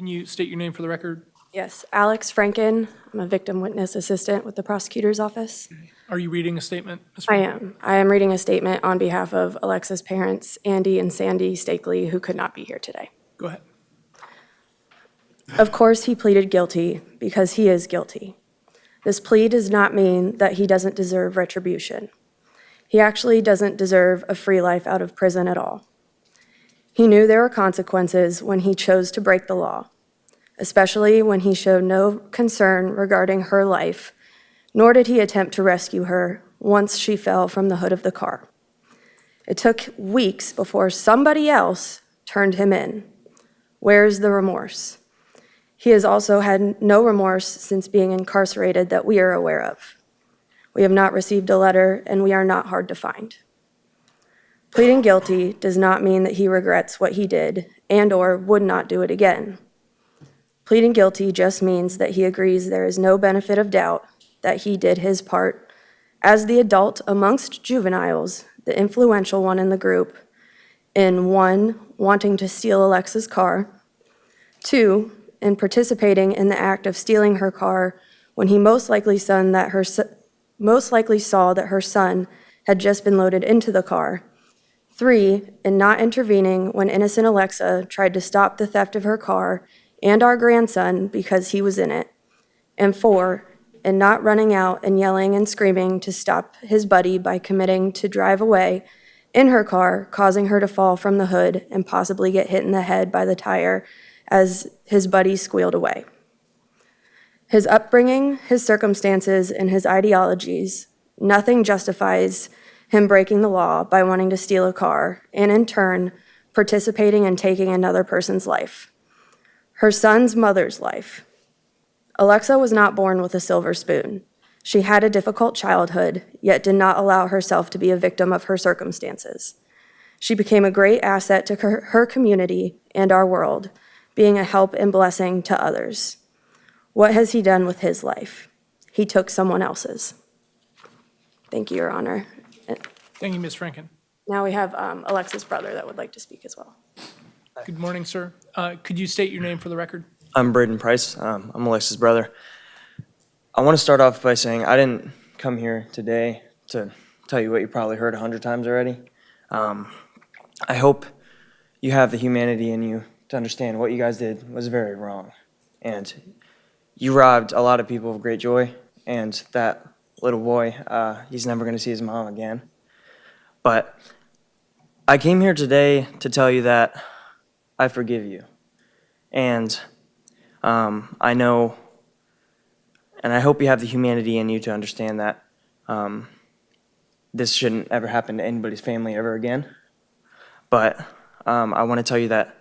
Can you state your name for the record? Yes, Alex Franken. I'm a victim witness assistant with the prosecutor's office. Are you reading a statement, Ms. I Franken? am. I am reading a statement on behalf of Alexa's parents, Andy and Sandy Stakely, who could not be here today. Go ahead. Of course, he pleaded guilty because he is guilty. This plea does not mean that he doesn't deserve retribution. He actually doesn't deserve a free life out of prison at all. He knew there were consequences when he chose to break the law, especially when he showed no concern regarding her life, nor did he attempt to rescue her once she fell from the hood of the car. It took weeks before somebody else turned him in. Where's the remorse? He has also had no remorse since being incarcerated that we are aware of. We have not received a letter, and we are not hard to find. Pleading guilty does not mean that he regrets what he did and/or would not do it again. Pleading guilty just means that he agrees there is no benefit of doubt that he did his part as the adult amongst juveniles, the influential one in the group, in 1, wanting to steal Alexa's car, 2, in participating in the act of stealing her car when he most likely saw that her son had just been loaded into the car, 3, in not intervening when innocent Alexa tried to stop the theft of her car and our grandson because he was in it, and 4, in not running out and yelling and screaming to stop his buddy by committing to drive away in her car, causing her to fall from the hood and possibly get hit in the head by the tire as his buddy squealed away. His upbringing, his circumstances, and his ideologies, nothing justifies him breaking the law by wanting to steal a car and, in turn, participating in taking another person's life. Her son's mother's life. Alexa was not born with a silver spoon. She had a difficult childhood, yet did not allow herself to be a victim of her circumstances. She became a great asset to her community and our world, being a help and blessing to others. What has he done with his life? He took someone else's. Thank you, Your Honor. Thank you, Ms. Franken. Now we have Alexa's brother that would like to speak as well. Good morning, sir. Could you state your name for the record? I'm Braden Price. I'm Alexa's brother. I want to start off by saying I didn't come here today to tell you what you probably heard 100 times already. I hope you have the humanity in you to understand what you guys did was very wrong. And you robbed a lot of people of great joy, and that little boy, he's never going to see his mom again. But I came here today to tell you that I forgive you. And I know, and I hope you have the humanity in you to understand that this shouldn't ever happen to anybody's family ever again. But I want to tell you that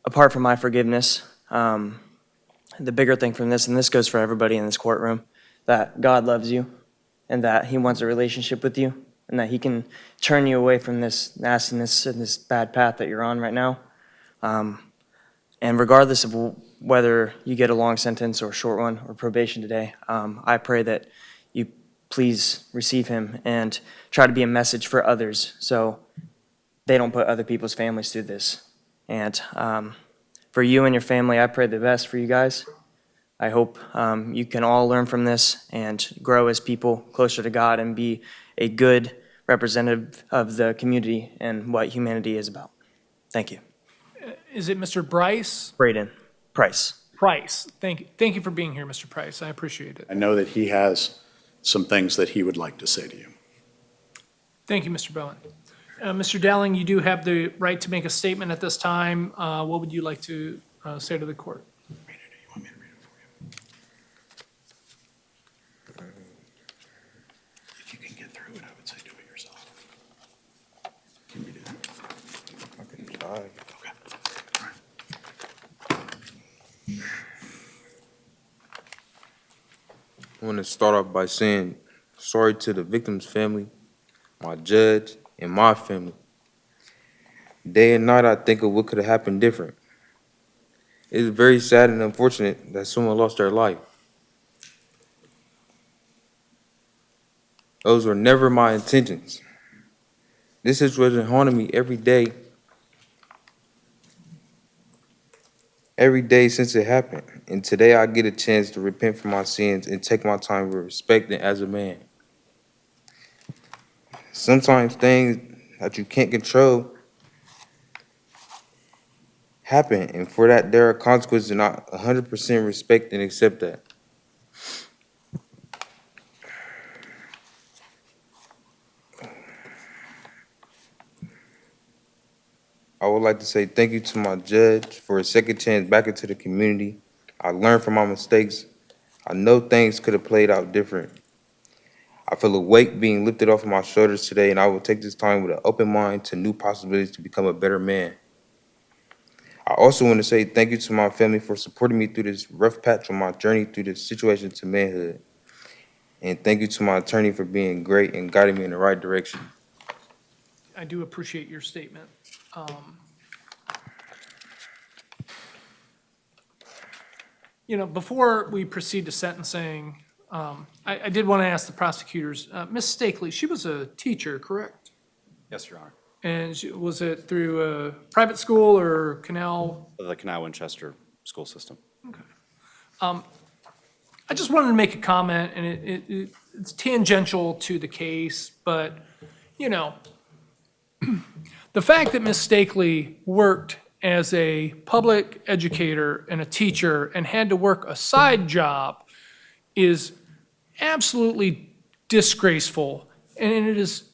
apart from my forgiveness, the bigger thing from this, and this goes for everybody in this courtroom, that God loves you and that he wants a relationship with you and that he can turn you away from this nastiness and this bad path that you're on right now. And regardless of whether you get a long sentence or a short one or probation today, I pray that you please receive him and try to be a message for others so they don't put other people's families through this. And for you and your family, I pray the best for you guys. I hope you can all learn from this and grow as people closer to God and be a good representative of the community and what humanity is about. Thank you. Is it Mr. Bryce? Braden Price. Price. Thank you. Thank you for being here, Mr. Price. I appreciate it. I know that he has some things that he would like to say to you. Thank you, Mr. Bowen. Mr. Dowling, you do have the right to make a statement at this time. What would you like to say to the court? Read it. You want me to read it for you? If you can get through it, I would say do it yourself. Can you do that? I can try. Okay. All right. I want to start off by saying sorry to the victim's family, my judge, and my family. Day and night, I think of what could have happened different. It is very sad and unfortunate that someone lost their life. Those were never my intentions. This situation haunted me every day. every day since it happened. And today I get a chance to repent for my sins and take my time with respect and as a man. Sometimes things that you can't control happen, and for that there are consequences, and I 100% respect and accept that. I would like to say thank you to my judge for a second chance back into the community. I learned from my mistakes. I know things could have played out different. I feel a weight being lifted off of my shoulders today, and I will take this time with an open mind to new possibilities to become a better man. I also want to say thank you to my family for supporting me through this rough patch on my journey through this situation to manhood. And thank you to my attorney for being great and guiding me in the right direction. I do appreciate your statement. Before we proceed to sentencing, I did want to ask the prosecutors, Ms. Stakely, she was a teacher, correct? Yes, Your Honor. And was it through a private school or Canal? The Canal Winchester school system. I just wanted to make a comment, and it's tangential to the case, but, the fact that Ms. Stakely worked as a public educator and a teacher and had to work a side job is absolutely disgraceful. And it is,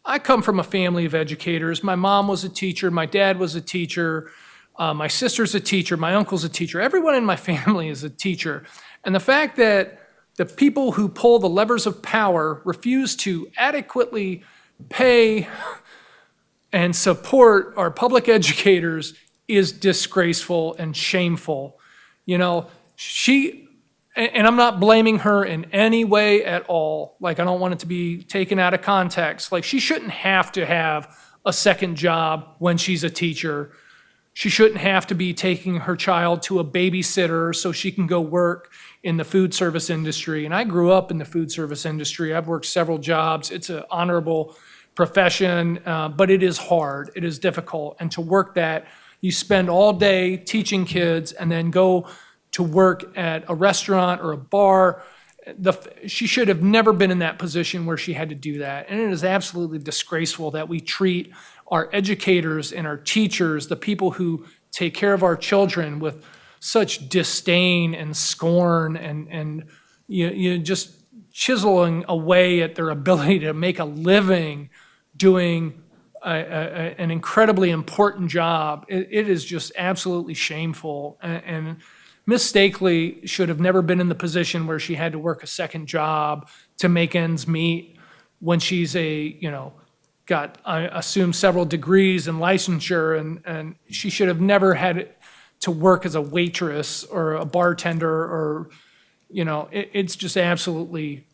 I come from a family of educators. My mom was a teacher, my dad was a teacher, my sister's a teacher, my uncle's a teacher. Everyone in my family is a teacher. And the fact that the people who pull the levers of power refuse to adequately pay and support our public educators is disgraceful and shameful. And I'm not blaming her in any way at all. Like, I don't want it to be taken out of context. Like, she shouldn't have to have a second job when she's a teacher. She shouldn't have to be taking her child to a babysitter so she can go work in the food service industry. And I grew up in the food service industry. I've worked several jobs. It's an honorable profession, but it is hard. It is difficult. And to work that, you spend all day teaching kids and then go to work at a restaurant or a bar. She should have never been in that position where she had to do that. And it is absolutely disgraceful that we treat our educators and our teachers, the people who take care of our children, with such disdain and scorn and you just chiseling away at their ability to make a living doing an incredibly important job. It is just absolutely shameful. And Ms. Stakely should have never been in the position where she had to work a second job to make ends meet when she's got, I assume, several degrees and licensure, and she should have never had to work as a waitress or a bartender or, it's just absolutely,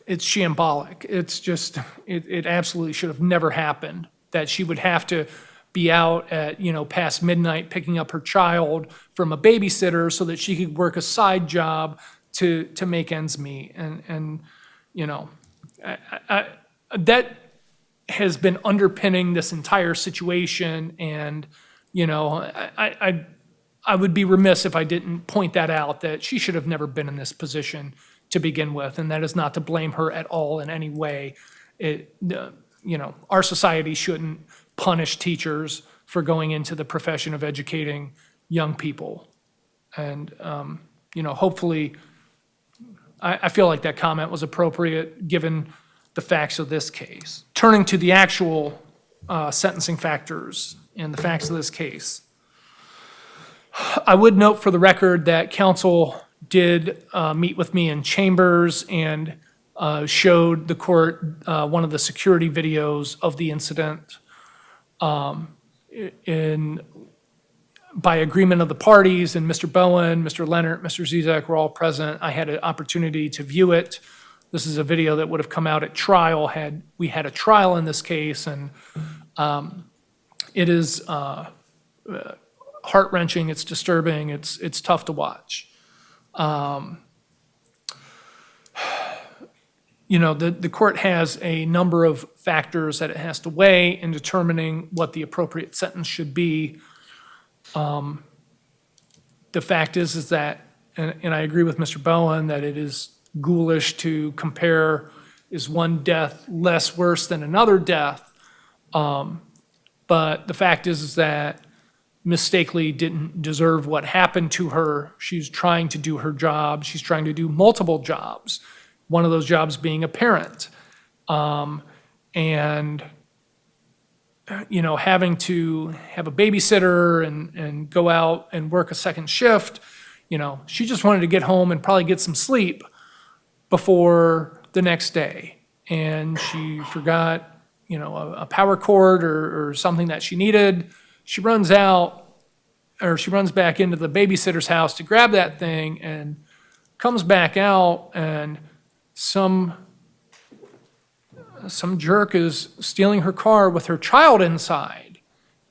it's shambolic. It's just, it absolutely should have never happened, that she would have to be out at, past midnight picking up her child from a babysitter so that she could work a side job to make ends meet. And that has been underpinning this entire situation. And, I would be remiss if I didn't point that out, that she should have never been in this position to begin with. And that is not to blame her at all in any way. Our society shouldn't punish teachers for going into the profession of educating young people. And, hopefully, I feel like that comment was appropriate given the facts of this case. Turning to the actual sentencing factors and the facts of this case, I would note for the record that counsel did meet with me in chambers and showed the court one of the security videos of the incident. By agreement of the parties, and Mr. Bowen, Mr. Leonard, Mr. Zizek were all present, I had an opportunity to view it. This is a video that would have come out at trial had we had a trial in this case, and it is heart-wrenching, it's disturbing, it's tough to watch. The court has a number of factors that it has to weigh in determining what the appropriate sentence should be. the fact is that, and I agree with Mr. Bowen, that it is ghoulish to compare, is one death less worse than another death? But the fact is that Ms. Stakely didn't deserve what happened to her. She's trying to do her job. She's trying to do multiple jobs, one of those jobs being a parent. And, you know, having to have a babysitter and go out and work a second shift, you know, she just wanted to get home and probably get some sleep before the next day. And she forgot, you know, a power cord or something that she needed. She runs out, or she runs back into the babysitter's house to grab that thing and comes back out, and some jerk is stealing her car with her child inside.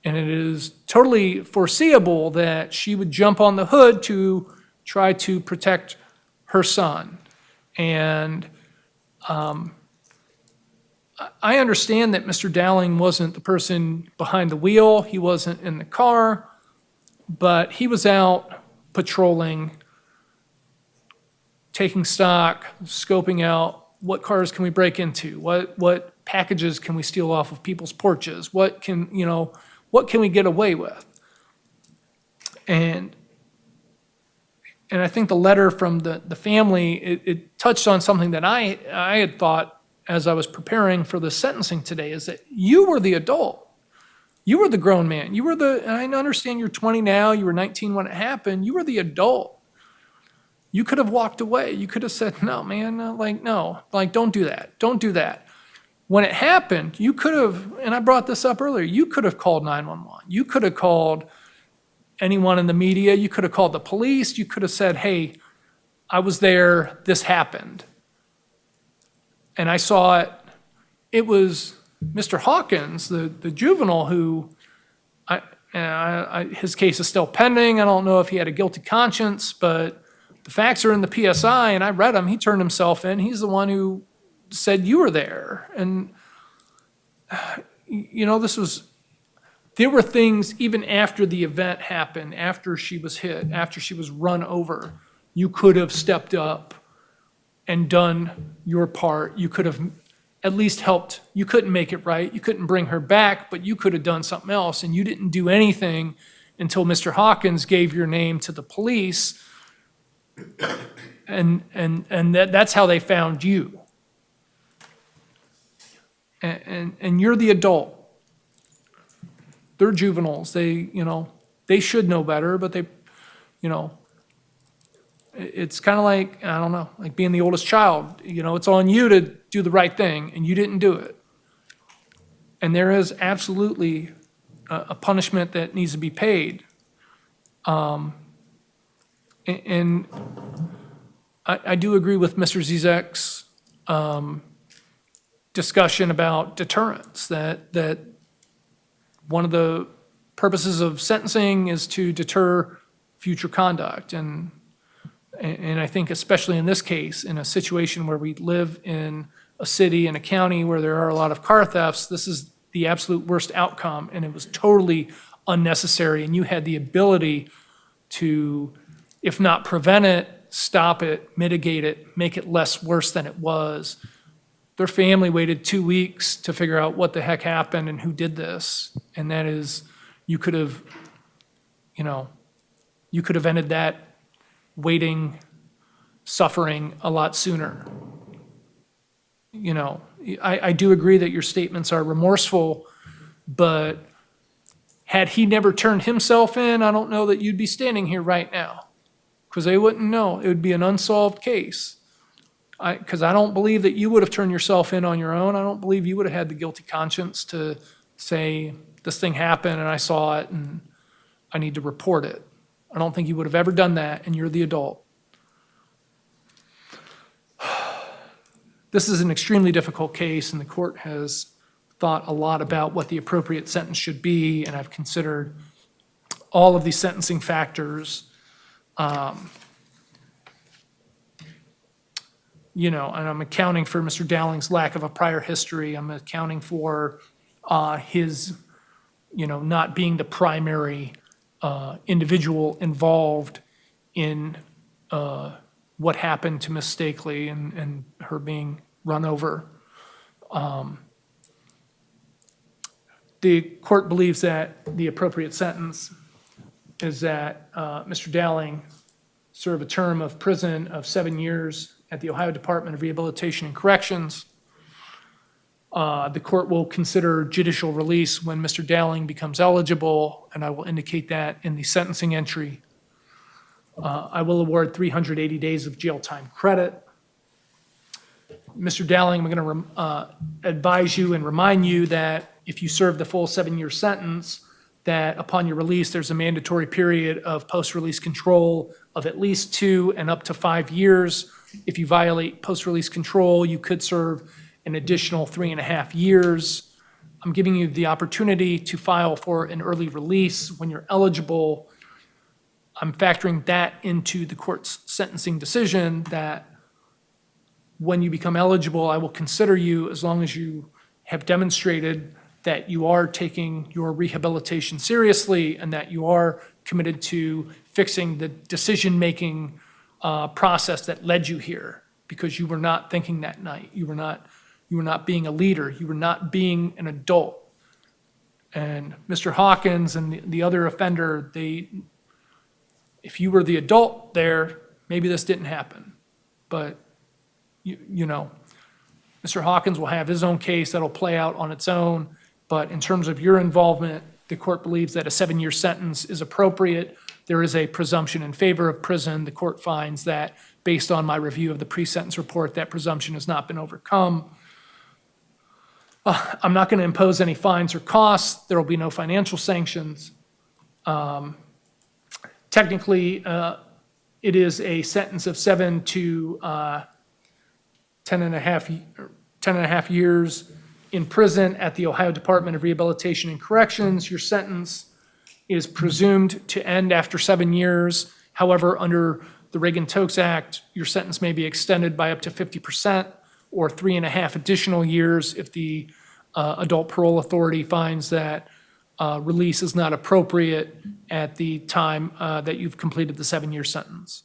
And it is totally foreseeable that she would jump on the hood to try to protect her son. And I understand that Mr. Dowling wasn't the person behind the wheel, he wasn't in the car, but he was out patrolling, taking stock, scoping out what cars can we break into, what packages can we steal off of people's porches, what can we get away with? And I think the letter from the family, it touched on something that I had thought as I was preparing for the sentencing today, is that you were the adult. You were the grown man. I understand you're 20 now, you were 19 when it happened, you were the adult. You could have walked away. You could have said, no, man, no, don't do that. Don't do that. When it happened, you could have, and I brought this up earlier, you could have called 911. You could have called anyone in the media. You could have called the police. You could have said, hey, I was there, this happened. And I saw it. It was Mr. Hawkins, the juvenile, who, his case is still pending. I don't know if he had a guilty conscience, but the facts are in the PSI, and I read them. He turned himself in. He's the one who said you were there. And, you know, there were things even after the event happened, after she was hit, after she was run over, you could have stepped up and done your part. You could have at least helped. You couldn't make it right. You couldn't bring her back, but you could have done something else. And you didn't do anything until Mr. Hawkins gave your name to the police. And that's how they found you. And you're the adult. They're juveniles. They should know better, but it's kind of like, I don't know, like being the oldest child. You know, it's on you to do the right thing, and you didn't do it. And there is absolutely a punishment that needs to be paid. And I do agree with Mr. Zizek's discussion about deterrence, that one of the purposes of sentencing is to deter future conduct. And I think especially in this case, in a situation where we live in a city and a county where there are a lot of car thefts, this is the absolute worst outcome, and it was totally unnecessary. And you had the ability to, if not prevent it, stop it, mitigate it, make it less worse than it was. Their family waited 2 weeks to figure out what the heck happened and who did this. And that is, you could have ended that waiting, suffering a lot sooner. You know, I do agree that your statements are remorseful, but had he never turned himself in, I don't know that you'd be standing here right now, because they wouldn't know. It would be an unsolved case. Because I don't believe that you would have turned yourself in on your own. I don't believe you would have had the guilty conscience to say, this thing happened and I saw it and I need to report it. I don't think you would have ever done that, and you're the adult. This is an extremely difficult case, and the court has thought a lot about what the appropriate sentence should be, and I've considered all of these sentencing factors. And I'm accounting for Mr. Dowling's lack of a prior history. I'm accounting for his, not being the primary individual involved in what happened to Ms. Stakely and her being run over. The court believes that the appropriate sentence is that Mr. Dowling serve a term of prison of 7 years at the Ohio Department of Rehabilitation and Corrections. The court will consider judicial release when Mr. Dowling becomes eligible, and I will indicate that in the sentencing entry. I will award 380 days of jail time credit. Mr. Dowling, I'm going to advise you and remind you that if you serve the full 7-year sentence, that upon your release, there's a mandatory period of post-release control of at least 2 and up to 5 years. If you violate post-release control, you could serve an additional 3.5 years. I'm giving you the opportunity to file for an early release when you're eligible. I'm factoring that into the court's sentencing decision that when you become eligible, I will consider you as long as you have demonstrated that you are taking your rehabilitation seriously and that you are committed to fixing the decision-making process that led you here, because you were not thinking that night. You were not being a leader. You were not being an adult. And Mr. Hawkins and the other offender, if you were the adult there, maybe this didn't happen. But, you know, Mr. Hawkins will have his own case that'll play out on its own. But in terms of your involvement, the court believes that a 7-year sentence is appropriate. There is a presumption in favor of prison. The court finds that, based on my review of the pre-sentence report, that presumption has not been overcome. I'm not going to impose any fines or costs. There will be no financial sanctions. Technically, it is a sentence of 7 to 10 and a half years in prison at the Ohio Department of Rehabilitation and Corrections. Your sentence is presumed to end after 7 years. However, under the Reagan-Tokes Act, your sentence may be extended by up to 50% or 3.5 additional years if the adult parole authority finds that release is not appropriate at the time that you've completed the 7-year sentence.